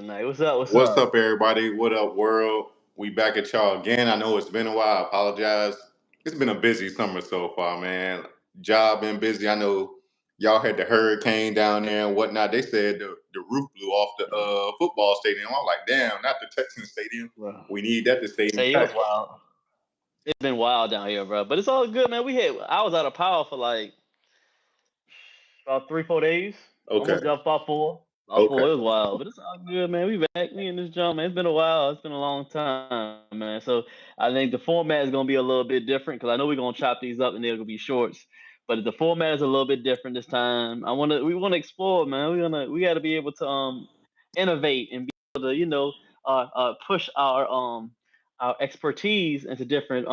tonight. What's up? What's What's up? up, everybody? What up, world? We back at y'all again. I know it's been a while. I apologize. It's been a busy summer so far, man. Job been busy. I know y'all had the hurricane down there and whatnot. They said the roof blew off the football stadium. I'm like, damn, not the Texans stadium. Bro. We need that to stay Hey, it was intact. wild. It's been wild down here, bro. But it's all good, man. I was out of power for like about 3-4 days. Okay. Almost got about four. About four. It was wild, but it's all good, man. We back. We in this jump, man. It's been a while. It's been a long time, man. So I think the format is gonna be a little bit different because I know we're gonna chop these up and they're gonna be shorts. But the format is a little bit different this time. We wanna explore, man. We gotta be able to innovate and be able to push our expertise into different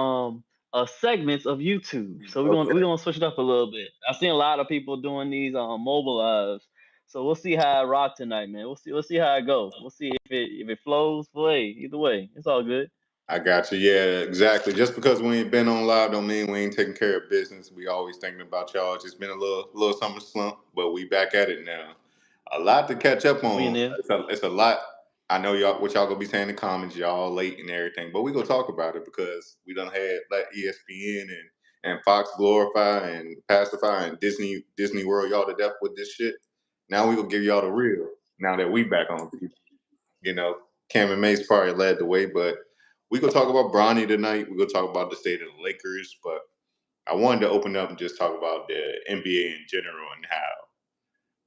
segments of YouTube. So we're gonna switch it up a little bit. I've seen a lot of people doing these mobile lives. So we'll see how I rock tonight, man. We'll see how it goes. We'll see if it flows. Hey, either way, it's all good. I got you. Yeah, exactly. Just because we ain't been on live don't mean we ain't taking care of business. We always thinking about y'all. It's just been a little summer slump, but we back at it now. A lot to catch up We in on. there. It's a lot. I know y'all gonna be saying in the comments, y'all late and everything, but we gonna talk about it because we done had like ESPN and Fox glorify and pacify and Disney World y'all to death with this shit. Now we gonna give y'all the real. Now that we back on, you know, Cam and Mace probably led the way, but we gonna talk about Bronny tonight. We're gonna talk about the state of the Lakers, but I wanted to open up and just talk about the NBA in general and how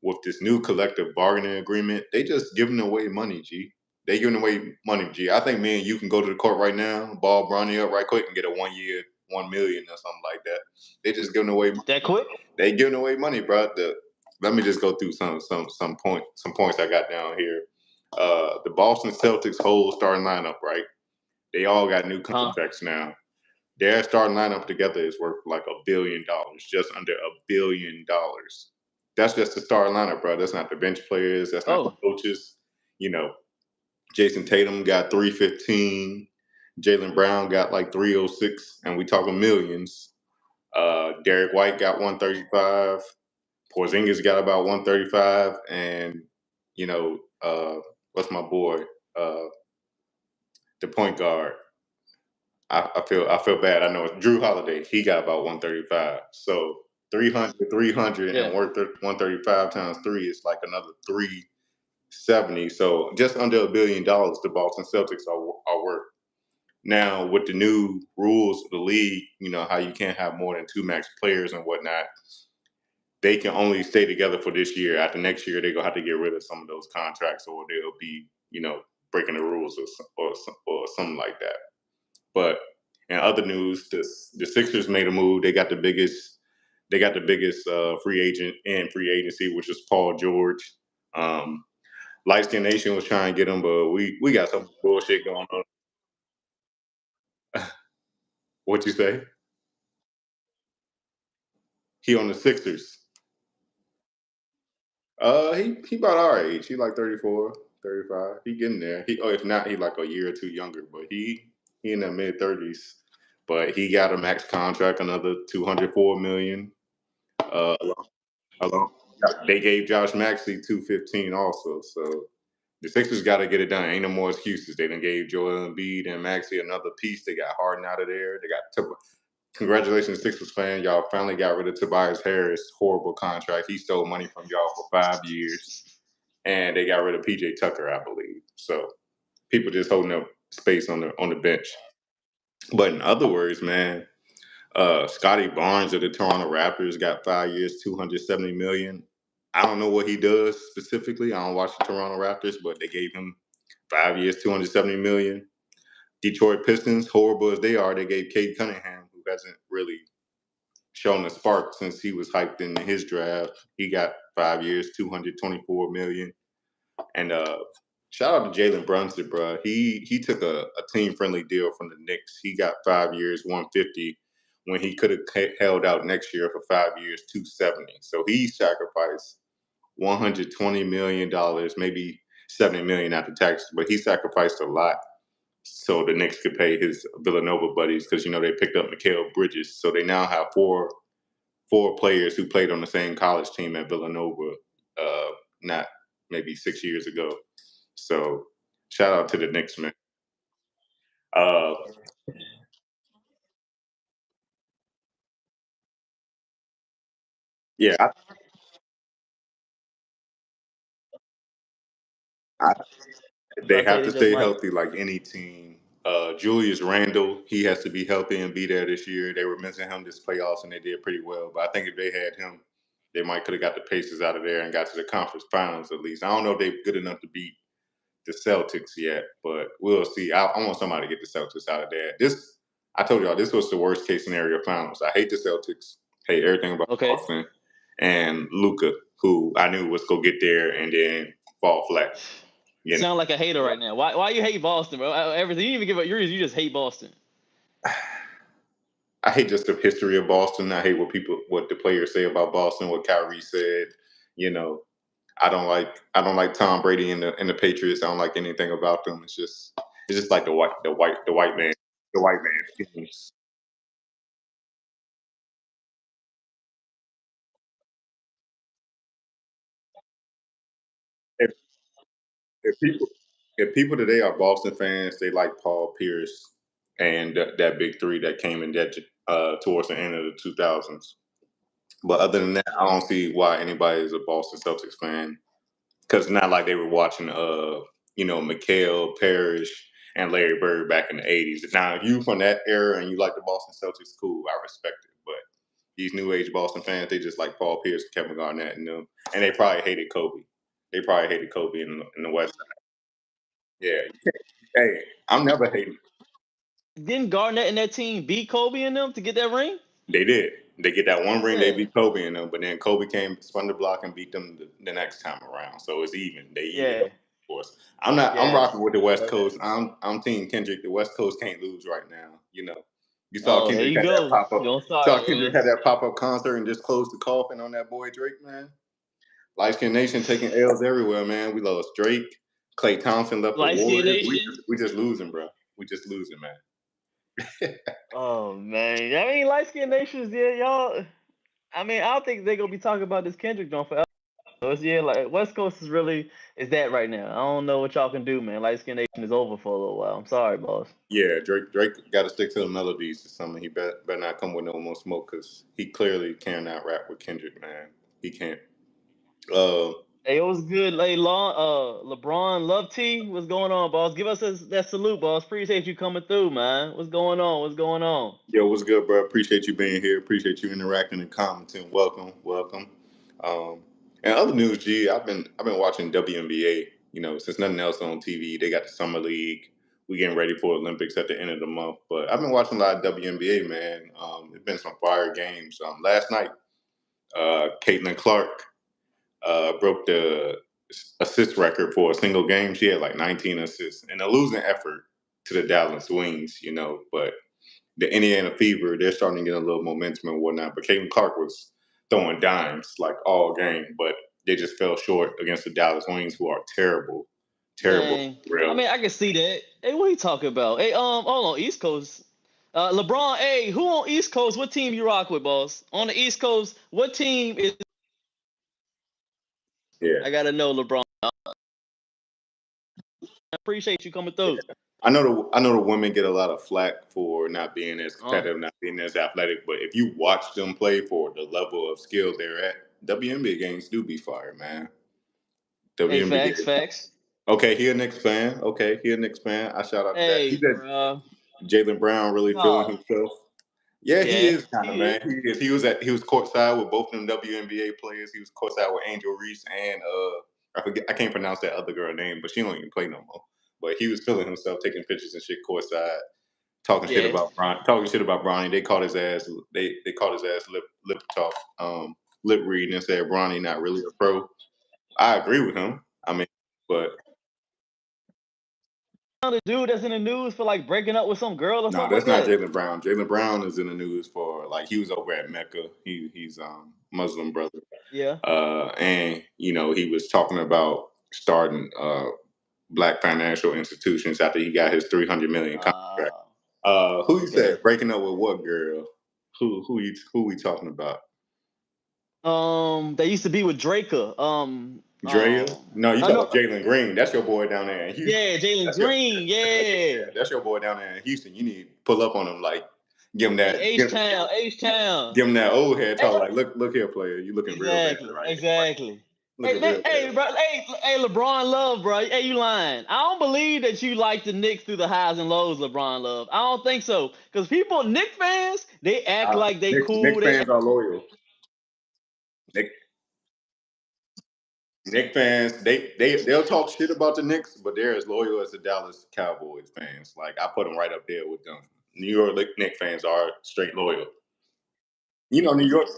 with this new collective bargaining agreement, they just giving away money, G. They giving away money, G. I think me and you can go to the court right now, ball Bronny up right quick and get a 1 year, 1 million or something like that. They just giving away money. That quick? They giving away money, bro. Let me just go through some points I got down here. The Boston Celtics whole starting lineup, right? They all got new contracts now. Their starting lineup together is worth like $1 billion, just under $1 billion. That's just the starting lineup, bro. That's not the bench players. That's not the coaches. You know, Jason Tatum got 315. Jaylen Brown got like 306, and we talking millions. Derek White got 135. Porzingis got about 135, and you know, what's my boy, the point guard. I feel bad. I know it's Drew Holiday. He got about 135. So 300 and worth 135 times 3 is like another 370. So just under $1 billion the Boston Celtics are worth. Now with the new rules of the league, you know how you can't have more than 2 max players and whatnot. They can only stay together for this year. After next year, they're gonna have to get rid of some of those contracts, or they'll be, breaking the rules or something like that. But in other news, the Sixers made a move. They got the biggest free agent in free agency, which is Paul George. Light Skin Nation was trying to get him, but we got some bullshit going on. What you say? He on the Sixers. He about our age. He like 34, 35. He getting there. If not, he like a year or two younger, but he in the mid 30s. But he got a max contract, another $204 million. Along. They gave Josh Maxey 215 also. So the Sixers got to get it done. Ain't no more excuses. They done gave Joel Embiid and Maxey another piece. They got Harden out of there. They got congratulations, Sixers fan. Y'all finally got rid of Tobias Harris' horrible contract. He stole money from y'all for 5 years. And they got rid of PJ Tucker, I believe. So people just holding up space on the bench. But in other words, man, Scotty Barnes of the Toronto Raptors got 5 years, $270 million. I don't know what he does specifically. I don't watch the Toronto Raptors, but they gave him 5 years, $270 million. Detroit Pistons, horrible as they are, they gave Cade Cunningham, who hasn't really shown a spark since he was hyped in his draft. He got 5 years, $224 million. And shout out to Jalen Brunson, bro. He took a team-friendly deal from the Knicks. He got 5 years, $150, when he could have held out next year for 5 years, $270. So he sacrificed $120 million, maybe $70 million after taxes, but he sacrificed a lot so the Knicks could pay his Villanova buddies because, they picked up Mikal Bridges. So they now have four players who played on the same college team at Villanova, not maybe 6 years ago. So shout out to the Knicks, man. Uh, yeah, I, So they I tell have you, to they just stay might. healthy like any team. Julius Randle, he has to be healthy and be there this year. They were missing him this playoffs, and they did pretty well. But I think if they had him, they might could have got the Pacers out of there and got to the conference finals at least. I don't know if they're good enough to beat the Celtics yet, but we'll see. I want somebody to get the Celtics out of there. This, I told y'all, this was the worst case scenario finals. I hate the Celtics, hate everything about Okay. Boston, and Luca, who I knew was gonna get there and then fall flat. You know, Sound like a hater right now. Why you hate Boston, bro? Everything you didn't even give up yours. You just hate Boston. I hate just the history of Boston. I hate what the players say about Boston, what Kyrie said. You know, I don't like Tom Brady and the Patriots. I don't like anything about them. It's just like the white man teams. If, if people if people today are Boston fans, they like Paul Pierce and that big three that came in that towards the end of the 2000s. But other than that, I don't see why anybody is a Boston Celtics fan. Because it's not like they were watching, McHale, Parrish, and Larry Bird back in the '80s. Now, if you from that era and you like the Boston Celtics, cool, I respect it. But these new age Boston fans, they just like Paul Pierce, Kevin Garnett, and them, and they probably hated Kobe. They probably hated Kobe in the West. Yeah, hey, I'm never hating. Didn't Garnett and that team beat Kobe and them to get that ring? They did. They get that one ring, they Yeah. beat Kobe in them, but then Kobe came, spun the block, and beat them the next time around. So it's even. They even up, Yeah. of course. I'm Yeah. rocking with the West Coast. I'm Team Kendrick. The West Coast can't lose right now. You saw Oh, here Kendrick you had that go. pop up. You don't start, Saw Kendrick man. had that pop up concert and just closed the coffin on that boy Drake, man. Light Skin Nation taking L's everywhere, man. We lost Drake. Clay Thompson left the Light Skin Warriors. We Nation. just, we just losing, bro. We just losing, man. Oh man. I mean, Light Skin Nations, yeah, y'all. I mean, I don't think they're gonna be talking about this Kendrick joint forever. So it's, yeah, like West Coast is that right now. I don't know what y'all can do, man. Light Skin Nation is over for a little while. I'm sorry, boss. Yeah, Drake got to stick to the melodies or something. He better not come with no more smoke because he clearly cannot rap with Kendrick, man. He can't. Uh, Hey, it was good. Hey, LeBron Love T, what's going on, boss? Give us that salute, boss. Appreciate you coming through, man. What's going on? What's going on? Yo, what's good, bro? Appreciate you being here. Appreciate you interacting and commenting. Welcome, welcome. Um, and other news, G, I've been watching WNBA. Since nothing else on TV, they got the summer league. We getting ready for Olympics at the end of the month, but I've been watching a lot of WNBA, man. It's been some fire games. Last night, Caitlin Clark broke the assist record for a single game. She had like 19 assists in a losing effort to the Dallas Wings, but the Indiana Fever, they're starting to get a little momentum and whatnot. But Caitlin Clark was throwing dimes like all game, but they just fell short against the Dallas Wings, who are terrible, terrible, Man, I real. mean, I can see that. Hey, what are you talking about? Hey, hold on, East Coast. LeBron, hey, who on East Coast? What team you rock with, boss? On the East Coast, what team is? Yeah. I gotta know, LeBron. I appreciate you coming through. I know the women get a lot of flack for not being as Uh, competitive, not being as athletic, but if you watch them play for the level of skill they're at, WNBA games do be fire, man. hey, WNBA. facts, facts. Okay, he a Knicks fan. Okay, he a Knicks fan. I shout out to that. He Hey, said bro. Jalen Brown really feeling No. himself. Yeah, he Yeah, is kind of, he is. man. He is. He was courtside with both of them WNBA players. He was courtside with Angel Reese and I forget, I can't pronounce that other girl name, but she don't even play no more. But he was feeling himself, taking pictures and shit courtside, talking shit Yeah. about Bronny. They called his ass. They called his ass lip talk, lip reading, and said Bronny not really a pro. I agree with him. I mean, but The dude that's in the news for like breaking up with some girl or no, something like that's not that. Jalen Brown. Jalen Brown is in the news for like he was over at Mecca. He's Muslim brother. Yeah. And he was talking about starting black financial institutions after he got his 300 million contract. Who you Okay. said breaking up with what girl? Who we talking about? They used to be with Draker. Drea? No, you talking no, about Jalen Green. That's your boy down there in Houston. yeah, Jalen Green, yeah. That's your boy down there in Houston. You need to pull up on him, like give him that H-Town. give him that old head talk, like look here, player. You looking real bad right now. Exactly. Looking real bad. Bro, hey, LeBron Love, bro. Hey, you lying. I don't believe that you like the Knicks through the highs and lows, LeBron Love. I don't think so. Because Knicks fans, they act like they cool. Knicks fans are loyal. Knicks fans, they'll talk shit about the Knicks, but they're as loyal as the Dallas Cowboys fans. Like I put them right up there with them. New York Knicks fans are straight loyal. You know, New York.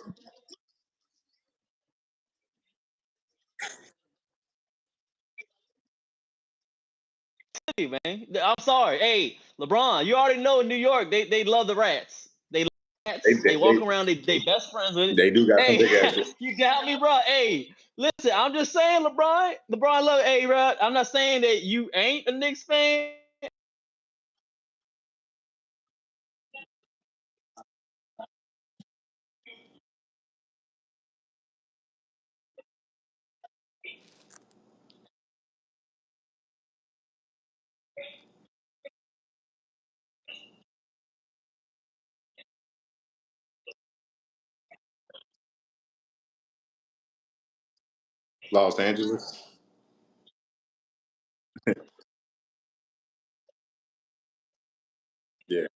Man. I'm sorry. Hey, LeBron, you already know in New York, they love the rats. They love rats. They walk around, they best friends with it. They do got some big Hey, asses. you got me, bro. Hey, listen, I'm just saying, LeBron love, hey, bro, I'm not saying that you ain't a Knicks fan. Los Angeles. Yeah.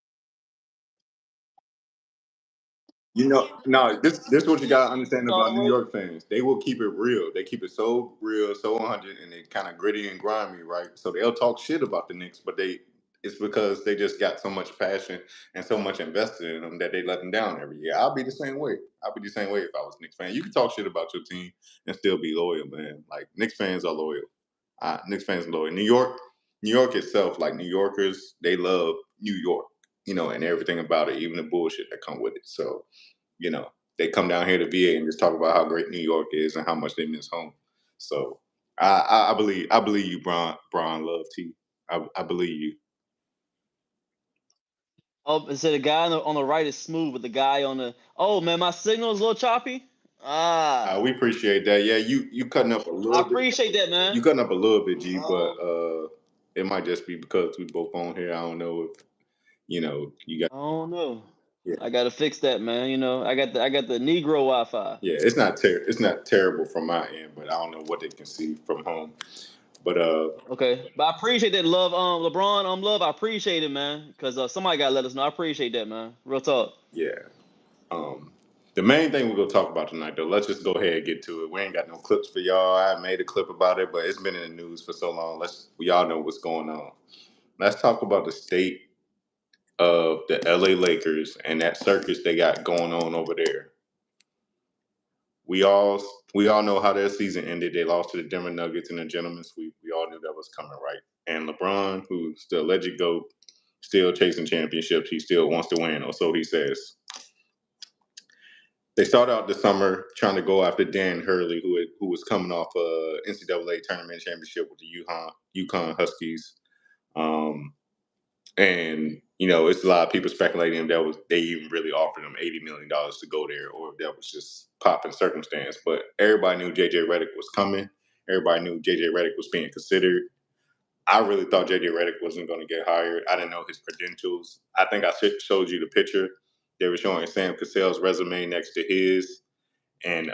You know, no, this is what you gotta understand about New York fans. They will keep it real. They keep it so real, so 100, and they kind of gritty and grimy, right? So they'll talk shit about the Knicks, but it's because they just got so much passion and so much invested in them that they let them down every year. I'll be the same way. I'll be the same way if I was a Knicks fan. You can talk shit about your team and still be loyal, man. Like Knicks fans are loyal. Knicks fans are loyal. New York itself, like New Yorkers, they love New York, and everything about it, even the bullshit that come with it. So you know, they come down here to VA and just talk about how great New York is and how much they miss home. So I believe you, Brian Love T. I believe you. Oh, so the guy on the right is smooth, but the guy on the man, my signal is a little choppy. We appreciate that. Yeah, you cutting up a I little bit. appreciate that, man. You cutting up a little bit, G, but it might just be because we both on here. I don't know if you got. I don't know. Yeah, I gotta fix that, man. I got the Negro Wi-Fi. yeah. It's not terrible from my end, but I don't know what they can see from home. But Okay, but I appreciate that love, LeBron, love. I appreciate it, man, because somebody gotta let us know. I appreciate that, man. Real talk. yeah. Um, the main thing we're gonna talk about tonight, though, let's just go ahead and get to it. We ain't got no clips for y'all. I made a clip about it, but it's been in the news for so long. We all know what's going on. Let's talk about the state of the LA Lakers and that circus they got going on over there. We all we all know how their season ended. They lost to the Denver Nuggets in a gentleman's sweep. We all knew that was coming, right? And LeBron, who's the alleged GOAT, still chasing championships. He still wants to win, or so he says. They started out the summer trying to go after Dan Hurley, who was coming off a NCAA tournament championship with the UConn Huskies. Um, and it's a lot of people speculating that they even really offered him $80 million to go there, or if that was just popping circumstance. But everybody knew JJ Redick was coming. Everybody knew JJ Redick was being considered. I really thought JJ Redick wasn't going to get hired. I didn't know his credentials. I think I showed you the picture. They were showing Sam Cassell's resume next to his. And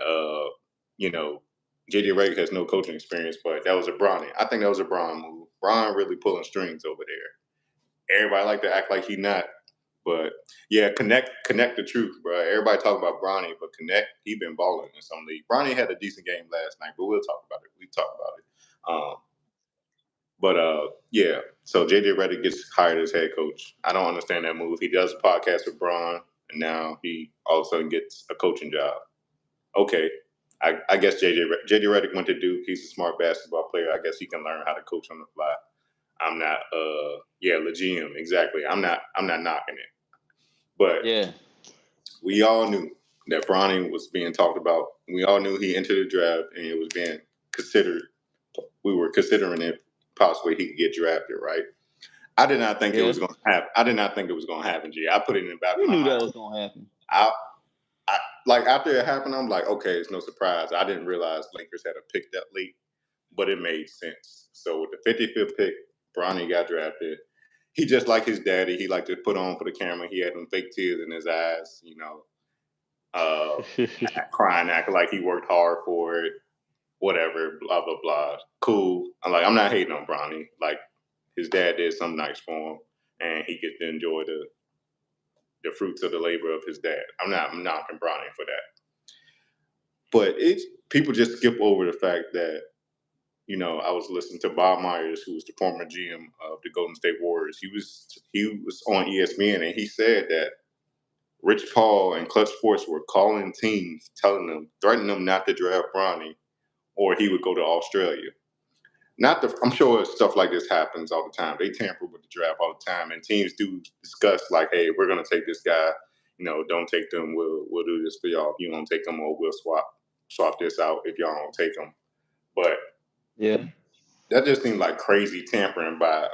JJ Redick has no coaching experience, but that was a Bronny. I think that was a Bron move. Bron really pulling strings over there. Everybody like to act like he not, but yeah, connect the truth, bro. Everybody talk about Bronny, but connect. He been balling in some league. Bronny had a decent game last night, but we'll talk about it. We talk about it. But yeah. So JJ Redick gets hired as head coach. I don't understand that move. He does a podcast with Bron, and now he all of a sudden gets a coaching job. Okay, I guess JJ Redick went to Duke. He's a smart basketball player. I guess he can learn how to coach on the fly. I'm not Legium, exactly. I'm not knocking it. But Yeah. we all knew that Bronny was being talked about. We all knew he entered the draft and it was being considered. We were considering it possibly he could get drafted, right? I did not think it was going to happen. I did not think it was going to happen, G. I put it in the back of my mind. You knew that was gonna happen. I like after it happened, I'm like, okay, it's no surprise. I didn't realize Lakers had a pick that late. but it made sense. So with the 55th pick, Bronny got drafted. He just like his daddy. He liked to put on for the camera. He had them fake tears in his eyes, uh, crying, acting like he worked hard for it, whatever, blah, blah, blah. Cool. I'm not hating on Bronny. Like, his dad did something nice for him, and he gets to enjoy the fruits of the labor of his dad. I'm not knocking Bronny for that. But people just skip over the fact that, I was listening to Bob Myers, who was the former GM of the Golden State Warriors. He was on ESPN, and he said that Rich Paul and Clutch Sports were calling teams, threatening them not to draft Bronny, or he would go to Australia. I'm sure stuff like this happens all the time. They tamper with the draft all the time, and teams do discuss like, "Hey, we're going to take this guy. Don't take them. We'll do this for y'all. If you don't take them, or we'll swap this out if y'all don't take them." But yeah, that just seemed like crazy tampering by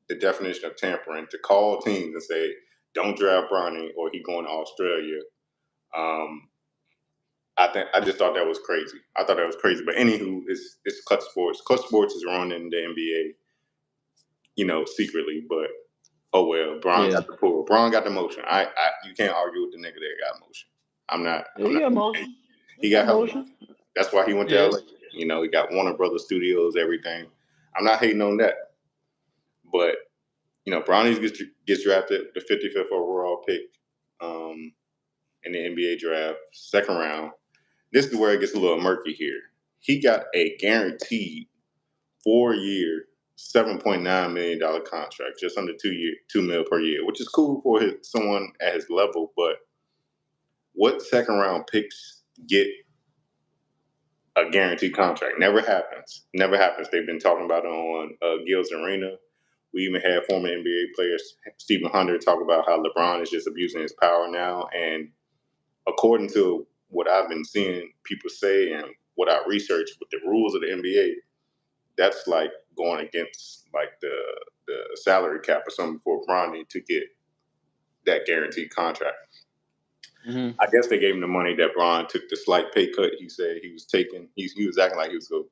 the definition of tampering, to call teams and say, "Don't draft Bronny, or he going to Australia." I just thought that was crazy. But anywho, it's Clutch Sports. Clutch Sports is running the NBA, secretly. But oh well, Bron got the pull. Bron got the motion. You can't argue with the nigga that got motion. He got motion. He got motion. That's why he went to LA. He got Warner Brothers Studios, everything. I'm not hating on that. But Bronny gets drafted, the 55th overall pick in the NBA draft, second round. This is where it gets a little murky here. He got a guaranteed 4-year, $7.9 million contract, just under $2 million per year, which is cool for someone at his level. But what second round picks get a guaranteed contract? Never happens. They've been talking about it on Gil's Arena. We even had former NBA players, Stephen Hunter, talk about how LeBron is just abusing his power now. And according to what I've been seeing people say and what I researched with the rules of the NBA, that's like going against like the salary cap or something for Bronny to get that guaranteed contract. Mm-hmm. I guess they gave him the money that Bron took the slight pay cut. He said he was taking. He was acting like he was going to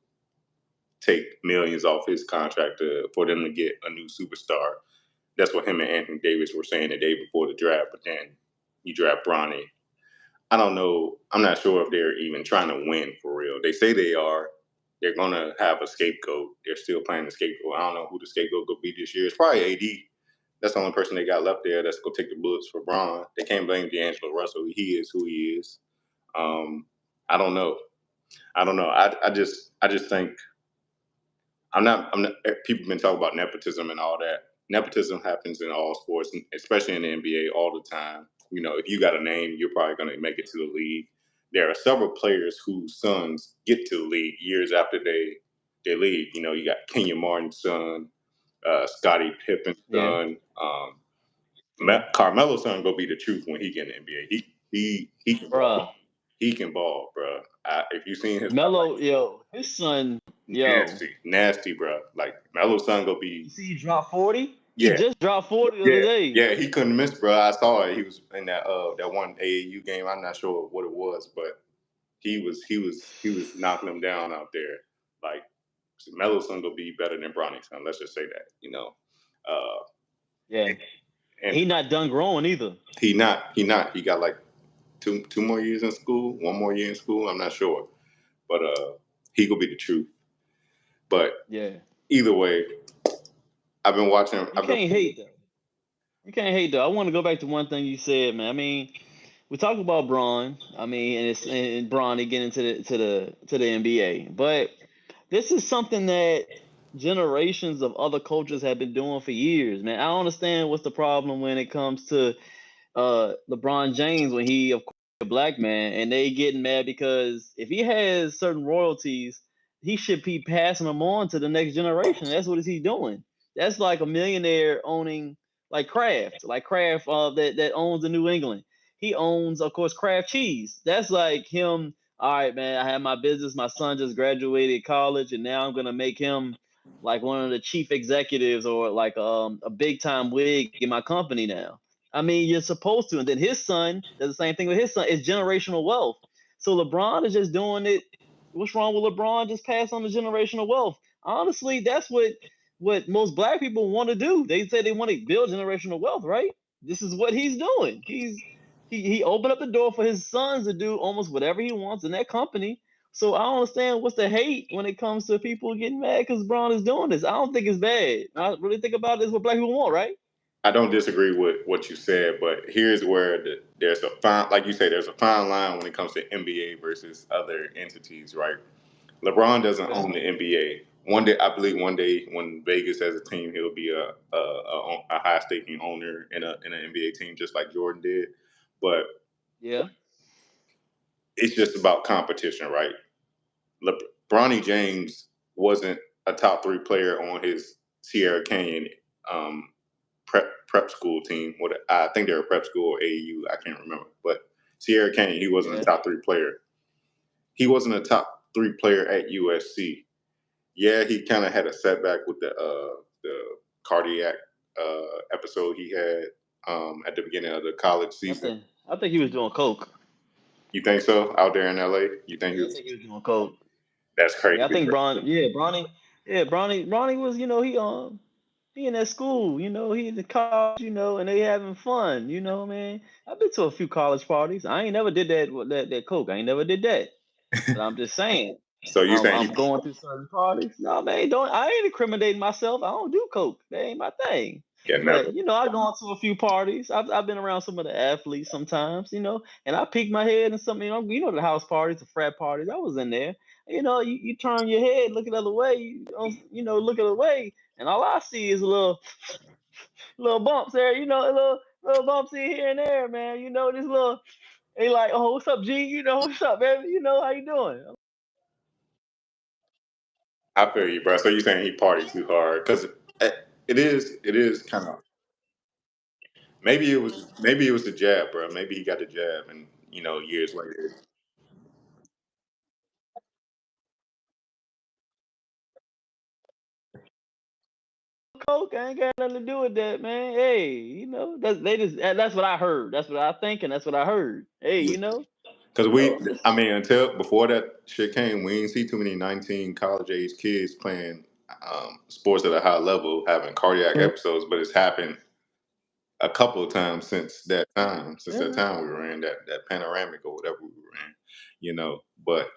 take millions off his contract for them to get a new superstar. That's what him and Anthony Davis were saying the day before the draft. But then you draft Bronny. I don't know. I'm not sure if they're even trying to win for real. They say they are. They're going to have a scapegoat. They're still playing the scapegoat. I don't know who the scapegoat will be this year. It's probably AD. That's the only person they got left there that's going to take the bullets for Bron. They can't blame D'Angelo Russell. He is who he is. I don't know. I just think I'm not. People have been talking about nepotism and all that. Nepotism happens in all sports, especially in the NBA, all the time. If you got a name, you're probably going to make it to the league. There are several players whose sons get to the league years after they leave. You got Kenyon Martin's son, Scottie Pippen's son. Carmelo's son gonna be the truth when he get in the NBA. He can ball. He can ball, bro. If you seen his Melo, his son, nasty, bro. Like Melo's son gonna be. You see, he dropped 40. Yeah, he just dropped 40 the other day. Yeah, he couldn't miss, bro. I saw it. He was in that one AAU game. I'm not sure what it was, but he was knocking them down out there. Like Melo's son gonna be better than Bronny's son. Let's just say that. And he not done growing either. He not. He got like two more years in school, 1 more year in school. I'm not sure, but he could be the truth. But either way, I've been watching. You can't hate though. I want to go back to one thing you said, man. I mean, we talk about Bron. I mean, and Bronny getting to the NBA, but this is something that generations of other coaches have been doing for years, man. I don't understand what's the problem when it comes to LeBron James when he, of course, a black man, and they getting mad because if he has certain royalties, he should be passing them on to the next generation. That's what is he doing. That's like a millionaire owning like Kraft that owns the New England. He owns, of course, Kraft cheese. That's like him. All right, man, I have my business. My son just graduated college, and now I'm gonna make him like one of the chief executives or like a big time wig in my company now. I mean, you're supposed to. And then his son does the same thing with his son. It's generational wealth. So LeBron is just doing it What's wrong with LeBron just pass on the generational wealth? Honestly, that's what most black people want to do. They say they want to build generational wealth, right? This is what he's doing. He opened up the door for his sons to do almost whatever he wants in that company. So I don't understand what's the hate when it comes to people getting mad because Braun is doing this. I don't think it's bad. I really think about this what black people want, right? I don't disagree with what you said, but here's where there's a fine, like you say, there's a fine line when it comes to NBA versus other entities, right? LeBron doesn't Okay. own the NBA. One day, I believe, one day when Vegas has a team, he'll be a high staking owner in an NBA team, just like Jordan did. But Yeah. it's just about competition, right? Bronny James wasn't a top three player on his Sierra Canyon prep school team. What I think they were prep school or AAU, I can't remember. But Sierra Canyon, he wasn't a Yeah. top three player. He wasn't a top three player at USC. Yeah, he kind of had a setback with the cardiac episode he had at the beginning of the college I season. think I think he was doing coke. You think so? Out there in LA, you think he Yeah, I was? think he was doing coke. That's crazy. Yeah, I think Bronny was, he in that school, he in the college, and they having fun, man. I've been to a few college parties. I ain't never did that coke. I ain't never did that. But I'm just saying, So you saying I'm going through certain parties. No, man, don't I ain't incriminating myself. I don't do coke. That ain't my thing. yeah, never. But I've gone to a few parties. I've been around some of the athletes sometimes, and I peek my head in some, the house parties, the frat parties. I was in there. You turn your head, look the other way, look the other way, and all I see is a little bumps there, a little bumps in here and there, man. This little they like, oh, what's up, G? What's up, baby? How you doing? I feel you, bro. So you saying he partied too hard because it is kind of maybe it was the jab, bro. Maybe he got the jab, and years later. Coke, I ain't got nothing to do with that, man. Hey, that's what I heard. That's what I think, and that's what I heard. Hey, Because I'm just I mean, until before that shit came, we didn't see too many 19 college age kids playing sports at a high level, having cardiac episodes. But it's happened a couple of times since that yeah. time we were in that panoramic or whatever we were in, But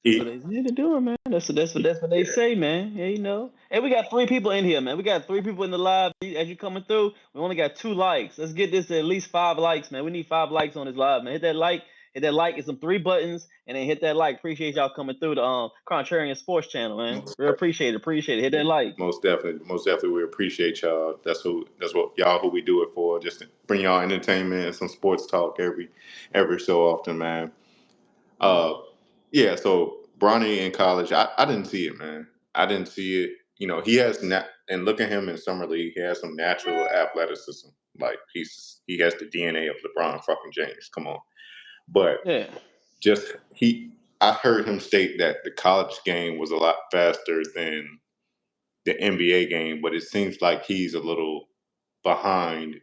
That's what he, they need to do, man. That's what they yeah, say, man. Yeah, And we got 3 people in here, man. We got 3 people in the live. As you coming through, we only got 2 likes. Let's get this to at least 5 likes, man. We need 5 likes on this live, man. Hit that like, and some 3 buttons, and then hit that like. Appreciate y'all coming through the Contrarian Sports Channel, man. most, Real appreciate it. Appreciate it. Hit that like. most definitely, we appreciate y'all. That's what y'all who we do it for. Just to bring y'all entertainment and some sports talk every so often, man. Uh, yeah. So Bronny in college, I didn't see it, man. I didn't see it. He has and look at him in summer league. He has some natural athleticism. Like he has the DNA of LeBron fucking James. Come on, but Yeah. just I heard him state that the college game was a lot faster than the NBA game, but it seems like he's a little behind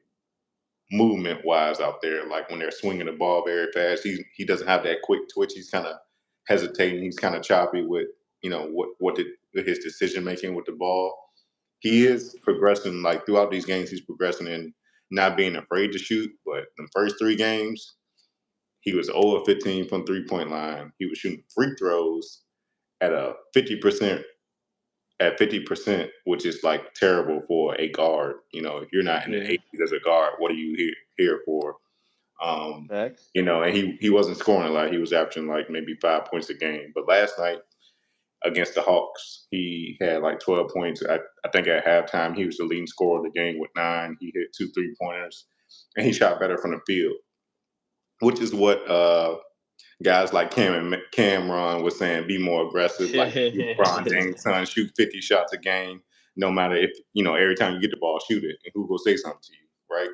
movement wise out there. Like when they're swinging the ball very fast, he doesn't have that quick twitch. He's kind of hesitating. He's kind of choppy with with his decision making with the ball. He is progressing like throughout these games. He's progressing in not being afraid to shoot. But the first 3 games, he was 0 of 15 from 3 point line. He was shooting free throws at a 50% at 50%, which is like terrible for a guard. If you're not in the Yeah. 80s as a guard, what are you here for? Um, Facts. and he wasn't scoring a lot. He was averaging like maybe 5 points a game. But last night against the Hawks, he had like 12 points. I think at halftime he was the leading scorer of the game with 9. He hit 2 3-pointers, and he shot better from the field, which is what guys like Cameron was saying. Be more aggressive, like LeBron James' son, shoot 50 shots a game, no matter if every time you get the ball, shoot it, and who will say something to you, right?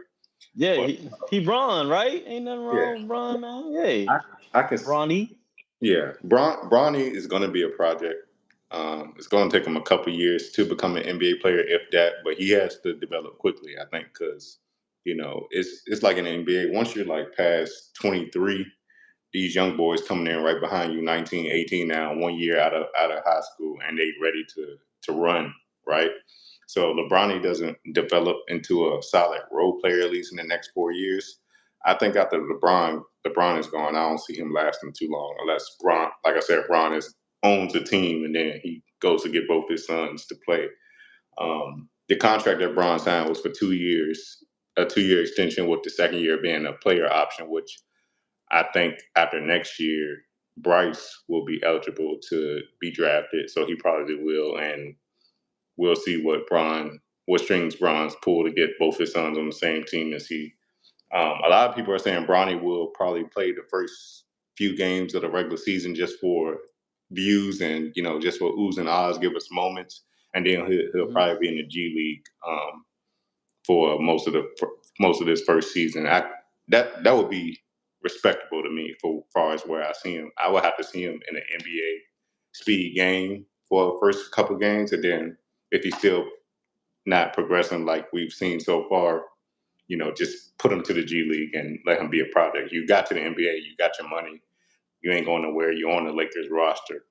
Yeah, But he run, right? Ain't nothing yeah, wrong with run, man. Hey, I, I can. Bronny. Yeah, Bronny is going to be a project. It's going to take him a couple years to become an NBA player, if that. But he has to develop quickly, I think, because it's like an NBA. Once you're like past 23, these young boys coming in right behind you, 19, 18 now, 1 year out of high school, and they ready to run, right? So LeBron doesn't develop into a solid role player at least in the next 4 years. I think after LeBron is gone, I don't see him lasting too long unless Bron, like I said, owns a team and then he goes to get both his sons to play. The contract that Bron signed was for 2 years, a 2 year extension with the second year being a player option, which I think after next year, Bryce will be eligible to be drafted, so he probably will, and we'll see what strings Bron's pull to get both his sons on the same team as he. A lot of people are saying Bronny will probably play the first few games of the regular season just for views and just for oohs and ahs, give us moments, and then he'll probably be in the G League for most of this first season. That would be respectable to me for far as where I see him. I would have to see him in an NBA speed game for the first couple games, and then if he's still not progressing like we've seen so far, just put him to the G League and let him be a product. You got to the NBA, you got your money, you ain't going nowhere. You're on the Lakers roster,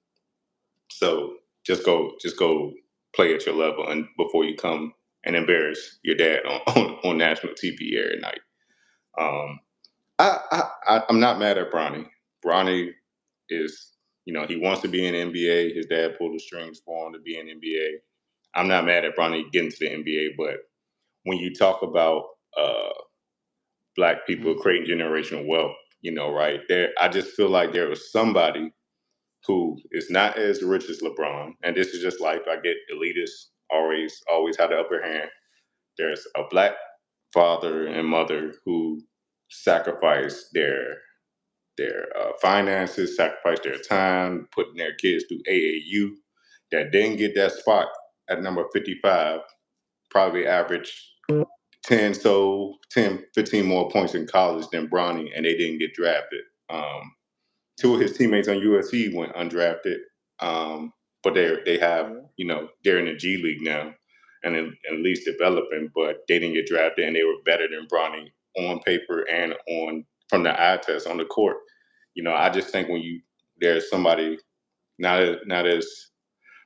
so just go play at your level, and before you come and embarrass your dad on national TV every night. Um, I'm not mad at Bronny. Bronny is, he wants to be in the NBA. His dad pulled the strings for him to be in the NBA. I'm not mad at Bronny getting to the NBA, but when you talk about black people creating generational wealth, right there, I just feel like there was somebody who is not as rich as LeBron, and this is just life. I get elitists always have the upper hand. There's a black father and mother who sacrifice their finances, sacrifice their time, putting their kids through AAU, that didn't get that spot at number 55, probably average 10, 15 more points in college than Bronny, and they didn't get drafted. Two of his teammates on USC went undrafted, but they have, they're in the G League now and at least developing, but they didn't get drafted, and they were better than Bronny on paper and on from the eye test on the court. I just think when there's somebody not as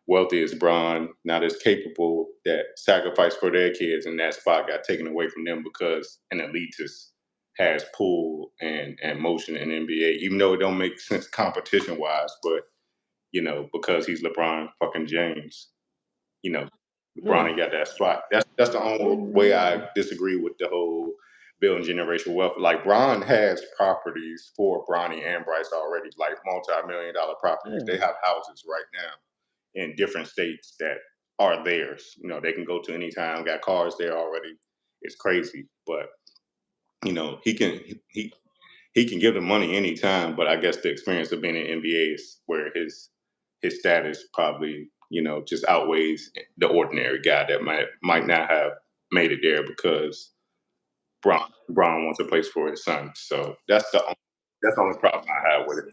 wealthy as Bron, not as capable, that sacrificed for their kids, and that spot got taken away from them because an elitist has pull and motion in NBA, even though it don't make sense competition wise, but because he's LeBron fucking James, you know, Bronny got that spot. That's the only way I disagree with the whole building generational wealth. Like Bron has properties for Bronny and Bryce already, like multi-million-dollar properties. They have houses right now in different states that are theirs. They can go to any time, got cars there already. It's crazy. But, he can give the money anytime, but I guess the experience of being in NBA is where his status probably, just outweighs the ordinary guy that might not have made it there because Braun wants a place for his son. So that's the only problem I have with it.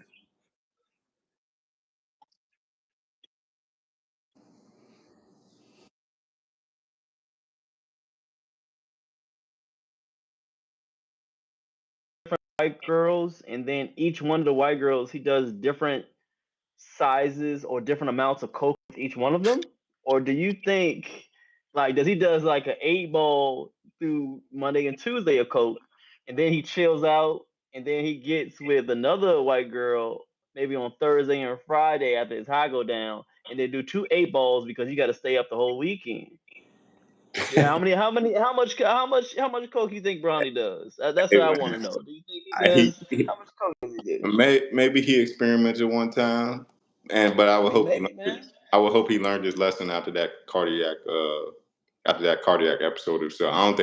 White girls, and then each one of the white girls, he does different sizes or different amounts of coke with each one of them? Or do you think, like, does he does like an 8 ball through Monday and Tuesday of coke, and then he chills out, and then he gets with another white girl maybe on Thursday and Friday after his high go down, and they do two 8 balls because you got to stay up the whole weekend. Yeah, how much coke you think Bronny does? That's what Hey, I want to man, know. Do you think he he, does? he How much coke does he do? maybe he experimented one time, but I I would mean, hope maybe, man. he learned his lesson after that cardiac episode or so. I don't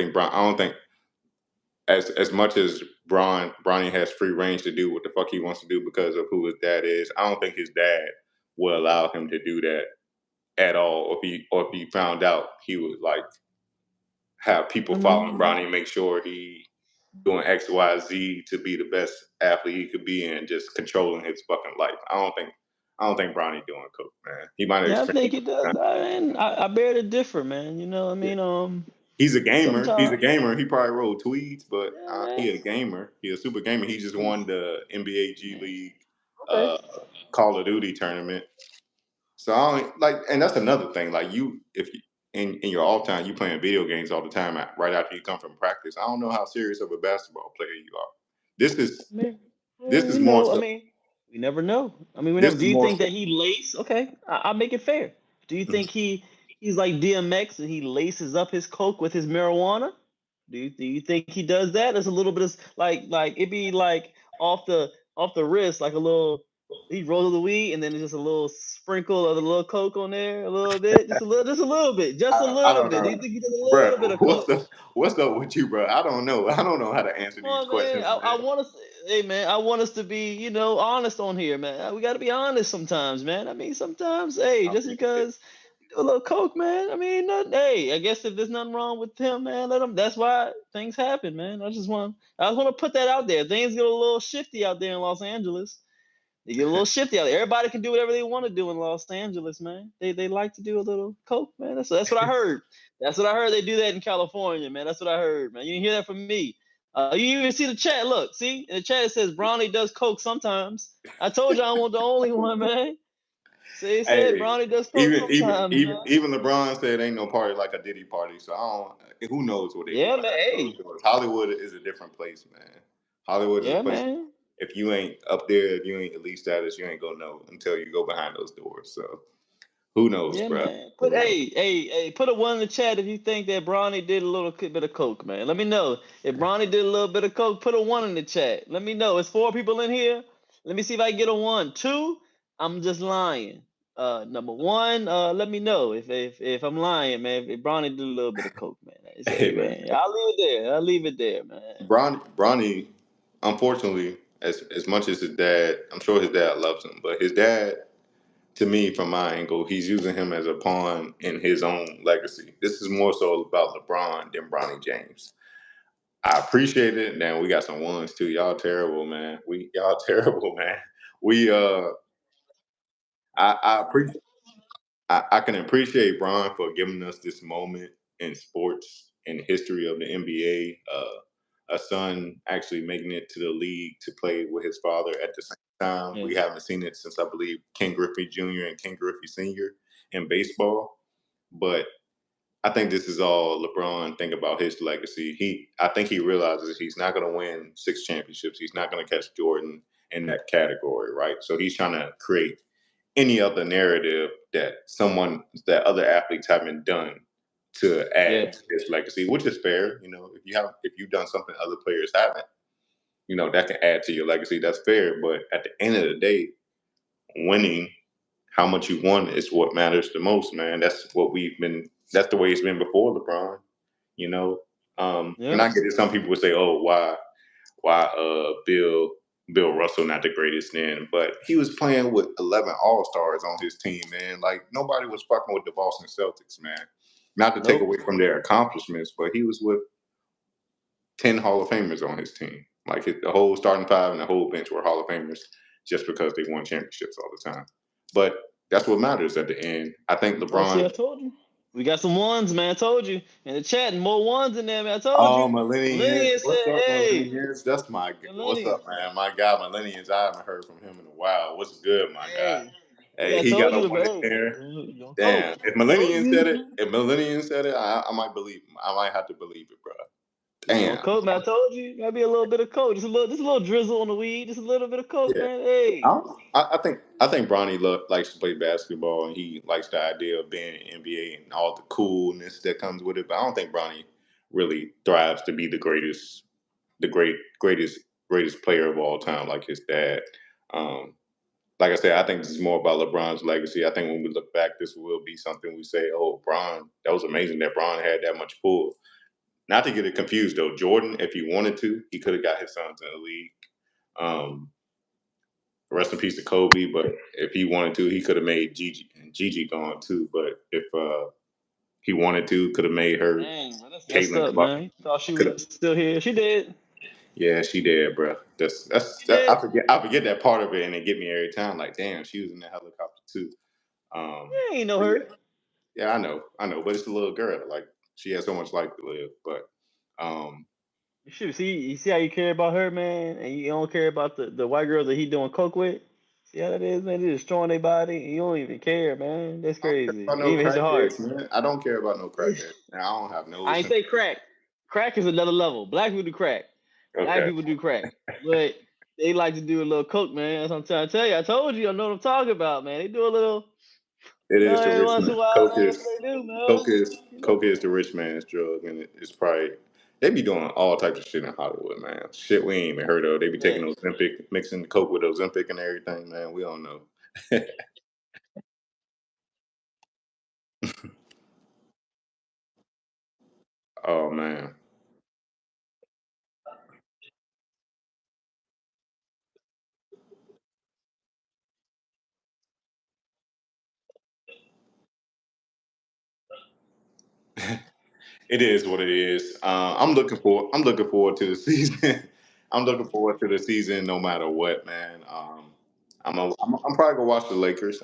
think as much as Bronny has free range to do what the fuck he wants to do because of who his dad is. I don't think his dad will allow him to do that at all. If he found out, he would like have people I following mean, Bronny, and make sure he doing X, Y, Z to be the best athlete he could be and just controlling his fucking life. I don't think Bronny doing coke, man. He might have yeah, I think experienced. he does. I mean, I bear to differ, man. You know what I Yeah. mean? He's a gamer. He's a Sometimes. gamer. He probably wrote tweets, but Yeah, man. he a gamer. He a super gamer. He just won the NBA G League Okay. Call of Duty tournament. So I don't like, and that's another thing. Like if you in your off time, you playing video games all the time right after you come from practice. I don't know how serious of a basketball player you are. This is Man, this is you more know, I so. mean, we never know. I mean, we This never. is Do you more think so. that he lace? Okay, I'll make it fair. Do you think he's like DMX and he laces up his coke with his marijuana? Do you think he does that? There's a little bit of like it be like off the wrist, like a little. He rolls the weed and then it's just a little sprinkle of the little coke on there, a little bit, just a little bit, just a I little don't bit. Do know, you think he does a bro. little bit of coke? What's up with you, bro? I don't know. I don't know how to answer Come these on, man. questions, I man. want us, hey, man. I want us to be, honest on here, man. We got to be honest sometimes, man. I mean, sometimes, hey, I just appreciate because you do a little coke, man. I mean, hey, I guess if there's nothing wrong with him, man, let him. That's why things happen, man. I just want to put that out there. Things get a little shifty out there in Los Angeles. They get a little shifty out there. Everybody can do whatever they want to do in Los Angeles, man. They like to do a little coke, man. That's what I heard. That's what I heard. They do that in California, man. That's what I heard, man. You didn't hear that from me. You even see the chat. Look, see in the chat it says Bronny does coke sometimes. I told you I wasn't the only one, man. See, it said Hey, Bronny does coke sometimes, man. even LeBron said ain't no party like a Diddy party. So I don't. Who knows what they do Yeah, man. behind closed Hey, doors? Hollywood is a different place, man. Hollywood is a yeah, place. man. If you ain't up there, if you ain't elite status, you ain't gonna know until you go behind those doors. So who knows, Yeah, bro? man. Who knows? Hey, put a one in the chat if you think that Bronny did a little bit of coke, man. Let me know. If Bronny did a little bit of coke, put a one in the chat. Let me know. It's 4 people in here. Let me see if I can get a one. Two, I'm just lying. Number one, let me know if I'm lying, man. If Bronny did a little bit of coke, man. I Hey, say, man, man, I'll leave it there. I'll leave it there, man. Bronny, unfortunately, as much as his dad, I'm sure his dad loves him, but his dad, to me, from my angle, he's using him as a pawn in his own legacy. This is more so about LeBron than Bronny James. I appreciate it. Now we got some ones too. Y'all terrible, man. Y'all terrible, man. We I appreciate I can appreciate Bron for giving us this moment in sports in history of the NBA. A son actually making it to the league to play with his father at the same time. Yeah, We haven't seen it since I believe Ken Griffey Jr. and Ken Griffey Sr. in baseball. But I think this is all LeBron think about his legacy. I think he realizes he's not going to win 6 championships. He's not going to catch Jordan in that category, right? So he's trying to create any other narrative that other athletes haven't done to add yeah, to his legacy, which is fair. If you've done something other players haven't, that can add to your legacy. That's fair. But at the end of the day, winning, how much you won is what matters the most, man. That's the way it's been before LeBron, you know. And yeah. I get it. Some people would say, "Oh, why Bill Russell not the greatest then?" But he was playing with 11 All Stars on his team, man. Like nobody was fucking with the Boston Celtics, man. Not to take Nope. away from their accomplishments, but he was with 10 Hall of Famers on his team. Like the whole starting five and the whole bench were Hall of Famers just because they won championships all the time. But that's what matters at the end. I think Oh, see, LeBron. I told you. We got some ones, man. I told you. In the chat, more ones in there, man. I told Oh, you. Millennials. Millennium What's said, up, hey, Millennials? That's what's Millennium. up, man? My guy, Millennials. I haven't heard from him in a while. What's good, my guy? Hey. Hey, Yeah, I he got told a you the one in hey. there. You gonna cope. Damn. If Told Millennials said you. it, I might believe him. I might have to believe it, bro. You gonna Damn. cope, man. I told you. Gotta be a little bit of coke. Just a little drizzle on the weed. Just a little bit of coke, Yeah. man. Hey. I think Bronny likes to play basketball and he likes the idea of being in NBA and all the coolness that comes with it. But I don't think Bronny really thrives to be the greatest player of all time like his dad. Um, like I said, I think this is more about LeBron's legacy. I think when we look back, this will be something we say, "Oh, Bron, that was amazing that Bron had that much pull." Not to get it confused though, Jordan, if he wanted to, he could have got his sons in the league. Um, Rest in peace to Kobe, but if he wanted to, he could have made Gigi gone too. But if he wanted to, could have made her Dang, man, that's messed Caitlin up, Clark. man. Thought she Could was have. still here. She did. Yeah, she did, bro. She did. I forget that part of it, and it get me every time. Like, damn, she was in the helicopter too. Yeah, ain't know But her. yeah, I know, but it's a little girl. Like, She has so much life to live. But You see how you care about her, man, and you don't care about the white girls that he doing coke with. See how that is, man? They destroying their body, and you don't even care, man. That's I don't care crazy. about It no even hit the heart. crackheads, man. I don't care about no crackheads. Man, I don't have no I ain't sympathy. say crack. Crack is another level. Black people do crack. Black Okay. people do crack, but they like to do a little coke, man. That's what I'm trying to tell you. I told you, I know what I'm talking about, man. They do a little, It is the every rich once in man. a while, man. That's what they do, man. You know. Coke is the rich man's drug, and it's probably they be doing all types of shit in Hollywood, man. Shit we ain't even heard of. They be taking Man, Ozempic, mixing the coke with Ozempic and everything, man. We don't know. Oh man. It is what it is. I'm looking forward to the season. I'm looking forward to the season no matter what, man. I'm probably gonna watch the Lakers.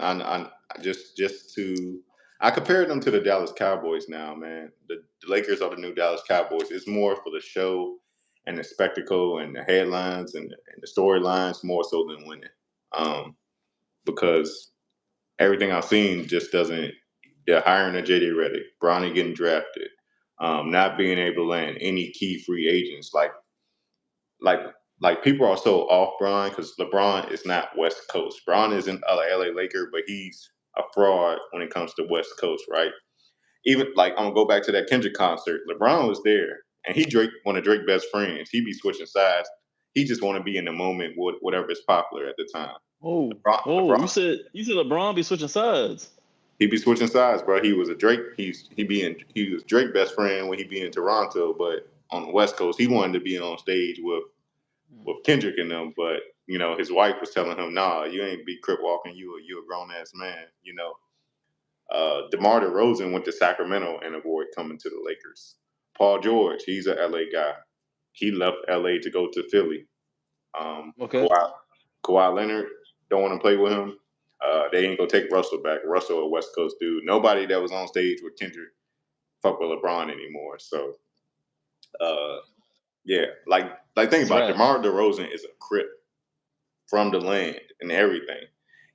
Just to I compared them to the Dallas Cowboys now, man. The Lakers are the new Dallas Cowboys. It's more for the show and the spectacle and the headlines and the storylines more so than winning. Um, because everything I've seen just doesn't. They're hiring a JD Redick, Bronny getting drafted, not being able to land any key free agents. Like, like people are so off Bron because LeBron is not West Coast. Bron is an LA Laker, but he's a fraud when it comes to West Coast, right? Even like I'm gonna go back to that Kendrick concert. LeBron was there, and he Drake one of Drake's best friends. He be switching sides. He just want to be in the moment with whatever is popular at the time. oh, LeBron you said LeBron be switching sides. he be switching sides, bro. He was a Drake. He was Drake best friend when he be in Toronto, but on the West Coast, he wanted to be on stage with Kendrick and them. But his wife was telling him, "Nah, you ain't be crip walking. You a grown ass man." DeMar DeRozan went to Sacramento and avoided coming to the Lakers. Paul George, he's a LA guy. He left LA to go to Philly. Okay. Kawhi Leonard don't want to play with him. They ain't gonna take Russell back. Russell, a West Coast dude. Nobody that was on stage with Kendrick fuck with LeBron anymore. So, uh, yeah, like think That's a about it. wrap. DeMar DeRozan is a Crip from the land and everything.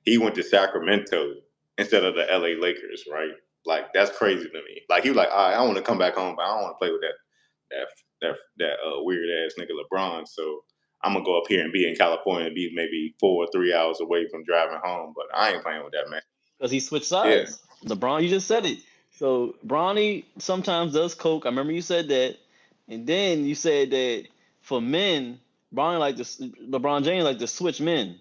He went to Sacramento instead of the LA Lakers, right? Like that's crazy to me. Like he was like, all right, I want to come back home, but I don't want to play with that weird ass nigga LeBron. So I'm gonna go up here and be in California and be maybe 4 or 3 hours away from driving home. But I ain't playing with that man. Because he switched Yeah, sides. LeBron, you just said it. So Bronny sometimes does coke. I remember you said that, and then you said that for men, LeBron James like to switch men.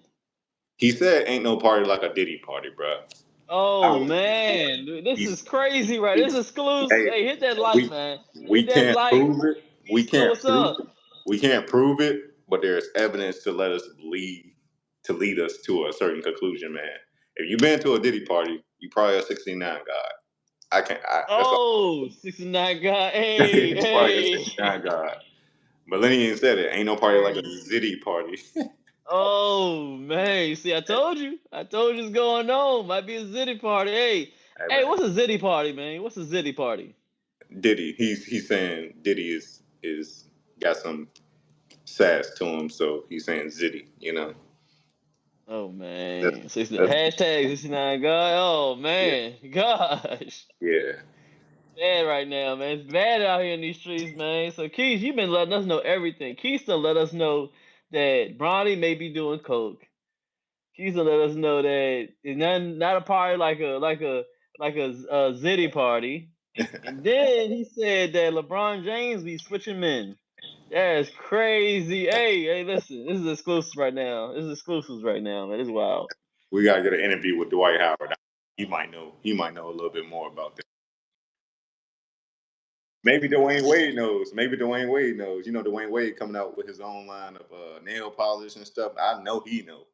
he said ain't no party like a Diddy party, bro. Oh man, dude, this He's, is crazy, right? This he's is exclusive. hey, Hey, hit that like, we man. we Hit that can't like. prove it. We Easter, can't what's prove up? we can't prove it, but there's evidence to let us believe to lead us to a certain conclusion, man. If you've been to a Diddy party, you probably a 69 god. I can't. That's all. Oh, 69 guy. Hey, You probably a hey. 69 god. Millennium said it. Ain't no party like a Crazy. Zitty party. Oh man, you see, I told you. I told you it's going on. Might be a zitty party. Hey, Hey hey, man, what's a zitty party, man? What's a zitty party? Diddy. He's saying Diddy is got some sass to him, so he's saying Zitty. Oh That's man, 69, that's hashtag 69 guy. Oh yeah, man, gosh, yeah. bad right now, man. It's bad out here in these streets, man. So Keys, you've been letting us know everything. Keys still let us know that Bronny may be doing coke. She's to let us know that it's not a party like a zitty party. And then he said that LeBron James be switching men. That is crazy. Hey, listen, this is exclusive right now. This is exclusives right now, man. This is wild. We gotta get an interview with Dwight Howard. He might know. He might know a little bit more about this. Maybe Dwayne Wade knows. Maybe Dwayne Wade knows. Dwayne Wade coming out with his own line of nail polish and stuff. I know he know.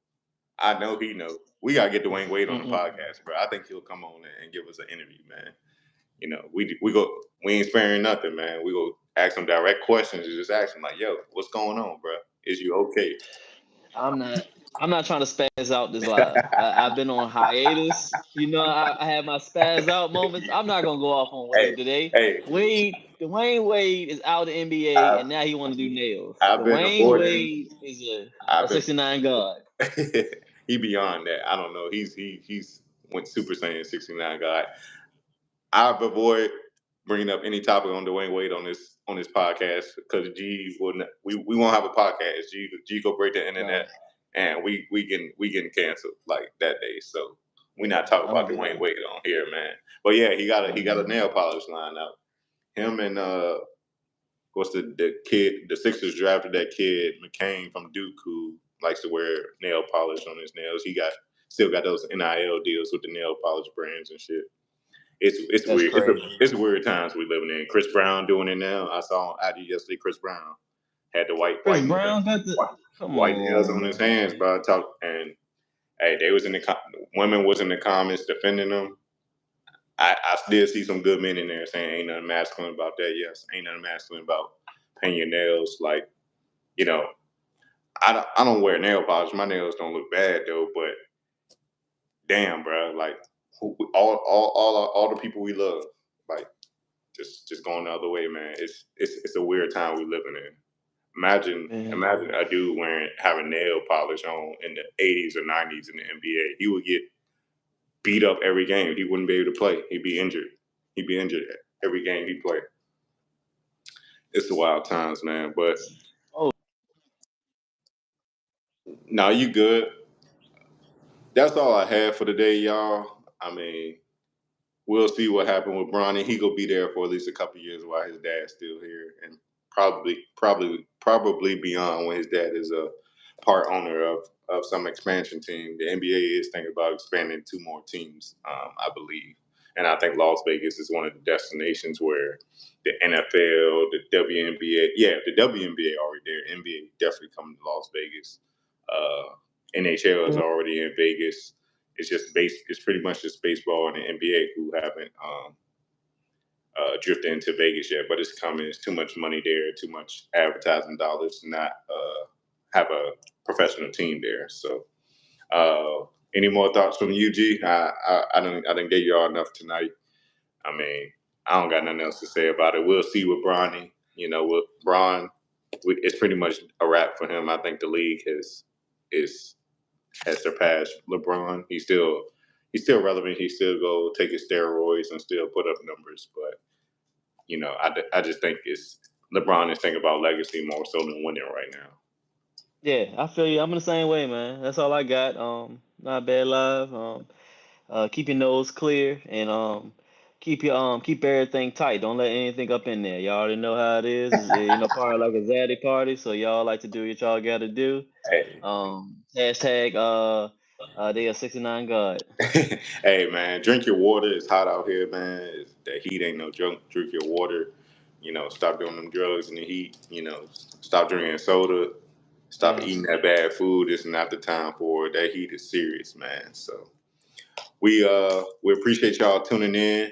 I know he know. We gotta get Dwayne Wade on the Mm-mm. podcast, bro. I think he'll come on and give us an interview, man. We ain't sparing nothing, man. We go ask him direct questions and just ask him like, "Yo, what's going on, bro? Is you okay?" I'm not. I'm not trying to spaz out this live. I've been on hiatus. You know, I had my spaz out moments. I'm not gonna go off on Hey, Wade today. hey, Dwayne Wade is out of the NBA, and now he want to do nails. I've been Dwayne avoiding. Wade is a I've been 69 guard. he beyond that. I don't know. He's went Super Saiyan 69 guy. I've avoided bringing up any topic on Dwayne Wade on this podcast because G wouldn't. We won't have a podcast. G go break the internet, and we getting canceled like that day. So we not talking I'm about good. Dwayne Wade on here, man. But yeah, he got I'm a good. nail polish line out. Him and what's the kid? The Sixers drafted that kid McCain from Duke who likes to wear nail polish on his nails. He still got those NIL deals with the nail polish brands and shit. It's That's weird. crazy. It's weird times we living in. Chris Brown doing it now. I saw on IG yesterday. Chris Brown had the Chris Brown got the. Come white nails on, on his man. hands, bro. And hey, they was in the women was in the comments defending them. I still see some good men in there saying ain't nothing masculine about that. Yes, ain't nothing masculine about painting your nails. Like, you know, I don't wear nail polish. My nails don't look bad though, but damn, bro, like all the people we love, like just going the other way, man. It's a weird time we living in. Imagine a dude having nail polish on in the 80s or 90s in the NBA. He would get beat up every game. He wouldn't be able to play. He'd be injured. He'd be injured every game he played. It's the wild times, man. But no, you good. That's all I had for today, y'all. I mean, we'll see what happened with Bronny. He gonna be there for at least a couple years while his dad's still here, and probably beyond when his dad is a part owner of some expansion team. The NBA is thinking about expanding 2 more teams, I believe, and I think Las Vegas is one of the destinations where the NFL, the WNBA, the WNBA already there. NBA definitely coming to Las Vegas. NHL is already in Vegas. It's just It's pretty much just baseball and the NBA who haven't drifted into Vegas yet, but it's coming. It's too much money there, too much advertising dollars to not have a professional team there. So, any more thoughts from you, G? I didn't get y'all enough tonight. I mean, I don't got nothing else to say about it. We'll see with Bronny. You know, with Bron, it's pretty much a wrap for him. I think the league has surpassed LeBron. He's still relevant. He still go take his steroids and still put up numbers. But you know, I just think it's LeBron is thinking about legacy more so than winning right now. Yeah, I feel you. I'm in the same way, man. That's all I got. Not bad live. Keep your nose clear and keep everything tight. Don't let anything up in there. Y'all already know how it is. Party like a zaddy party. So y'all like to do what y'all got to do. Hey. Hashtag they are 69 God. Hey man, drink your water. It's hot out here, man. The heat ain't no joke. Drink your water. You know, stop doing them drugs in the heat. You know, stop drinking soda. Stop eating that bad food. It's not the time for it. That heat is serious, man. So we appreciate y'all tuning in.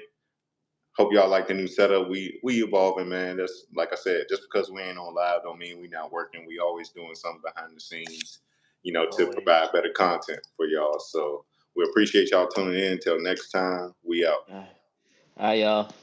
Hope y'all like the new setup. We evolving, man. That's like I said, just because we ain't on live don't mean we not working. We always doing something behind the scenes, to provide better content for y'all. So we appreciate y'all tuning in. Until next time, we out. All right, y'all.